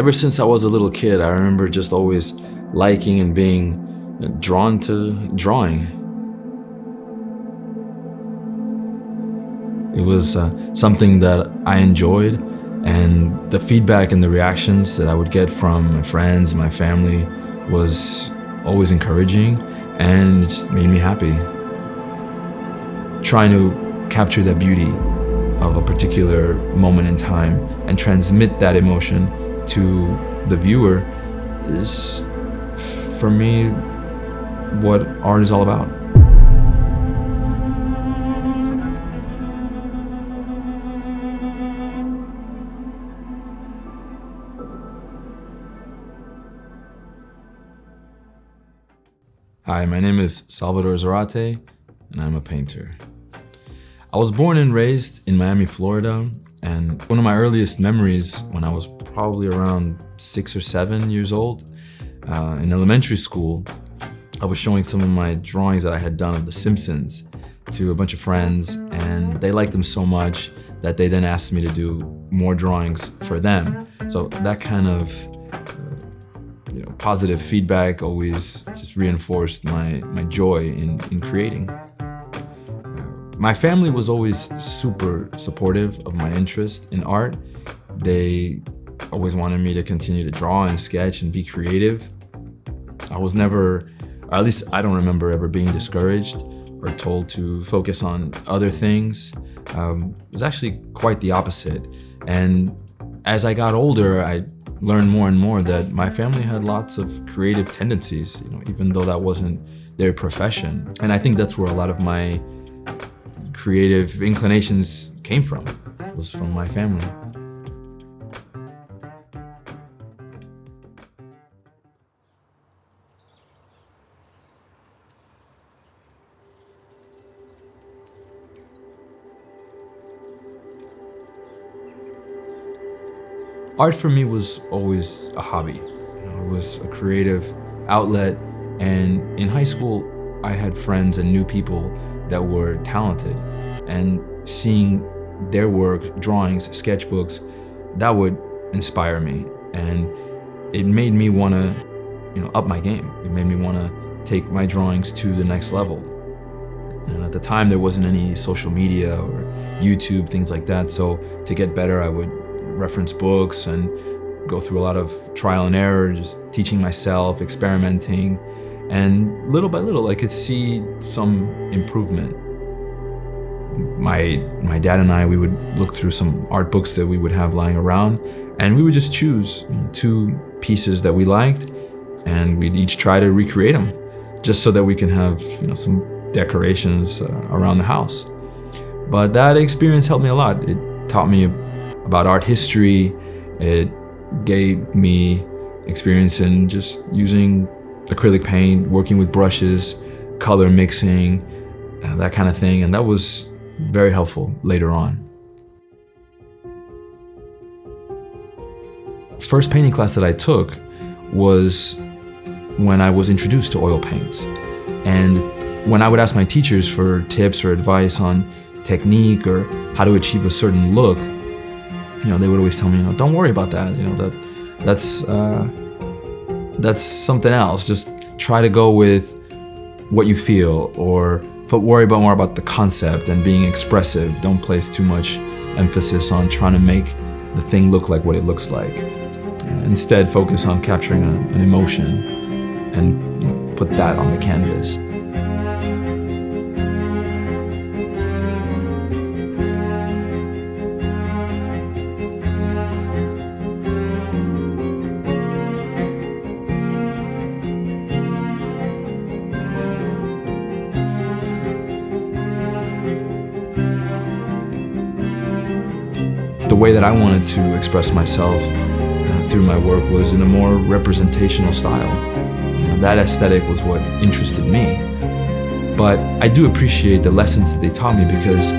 Ever since I was a little kid, I remember just always liking and being drawn to drawing. It was something that I enjoyed, and the feedback and the reactions that I would get from my friends and my family was always encouraging and just made me happy. Trying to capture that beauty of a particular moment in time and transmit that emotion to the viewer is, for me, what art is all about. Hi, my name is Salvador Zárate, and I'm a painter. I was born and raised in Miami, Florida, and one of my earliest memories when I was probably around 6 or 7 years old, in elementary school, I was showing some of my drawings that I had done of The Simpsons to a bunch of friends, and they liked them so much that they then asked me to do more drawings for them. So that kind of positive feedback always just reinforced my joy in creating. My family was always super supportive of my interest in art. They always wanted me to continue to draw and sketch and be creative. I was never, or at least I don't remember ever being discouraged or told to focus on other things. It was actually quite the opposite. And as I got older, I learned more and more that my family had lots of creative tendencies, even though that wasn't their profession. And I think that's where a lot of my creative inclinations came from, was from my family. Art for me was always a hobby. It was a creative outlet, and in high school, I had friends and knew people that were talented, and seeing their work, drawings, sketchbooks, that would inspire me, and it made me want to, up my game. It made me want to take my drawings to the next level. And at the time, there wasn't any social media or YouTube, things like that. So to get better, I would reference books and go through a lot of trial and error, just teaching myself, experimenting. And little by little, I could see some improvement. My dad and I, we would look through some art books that we would have lying around, and we would just choose 2 pieces that we liked, and we'd each try to recreate them, just so that we can have some decorations around the house. But that experience helped me a lot. It taught me about art history. It gave me experience in just using acrylic paint, working with brushes, color mixing, that kind of thing. And that was very helpful later on. First painting class that I took was when I was introduced to oil paints. And when I would ask my teachers for tips or advice on technique or how to achieve a certain look, they would always tell me, don't worry about that. That's something else. Just try to go with what you feel, but worry more about the concept and being expressive. Don't place too much emphasis on trying to make the thing look like what it looks like. Instead, focus on capturing an emotion and put that on the canvas. The way that I wanted to express myself through my work was in a more representational style. That aesthetic was what interested me. But I do appreciate the lessons that they taught me, because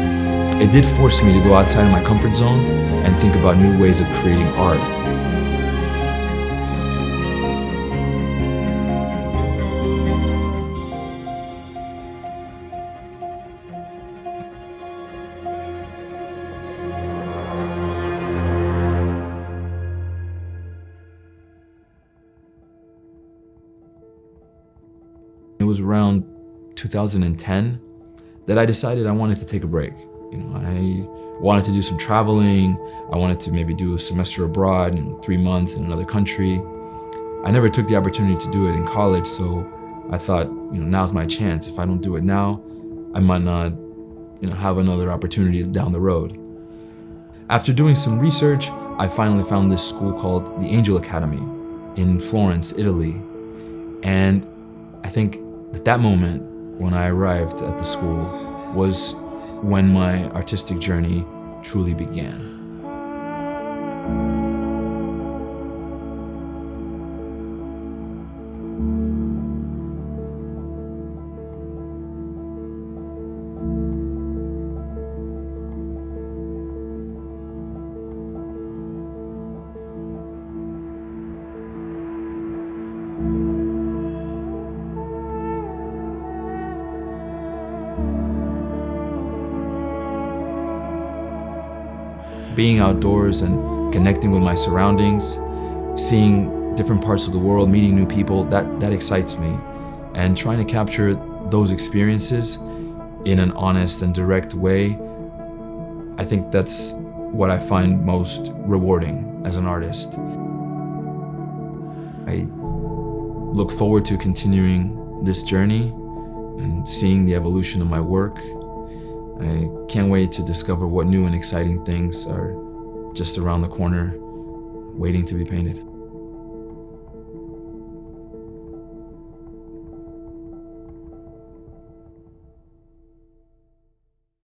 it did force me to go outside of my comfort zone and think about new ways of creating art. around 2010 that I decided I wanted to take a break. I wanted to do some traveling. I wanted to maybe do a semester abroad, 3 months in another country. I never took the opportunity to do it in college, so I thought, now's my chance. If I don't do it now, I might not, have another opportunity down the road. After doing some research, I finally found this school called the Angel Academy in Florence, Italy. And I think that moment when I arrived at the school was when my artistic journey truly began. Being outdoors and connecting with my surroundings, seeing different parts of the world, meeting new people, that excites me. And trying to capture those experiences in an honest and direct way, I think that's what I find most rewarding as an artist. I look forward to continuing this journey and seeing the evolution of my work. I can't wait to discover what new and exciting things are just around the corner, waiting to be painted.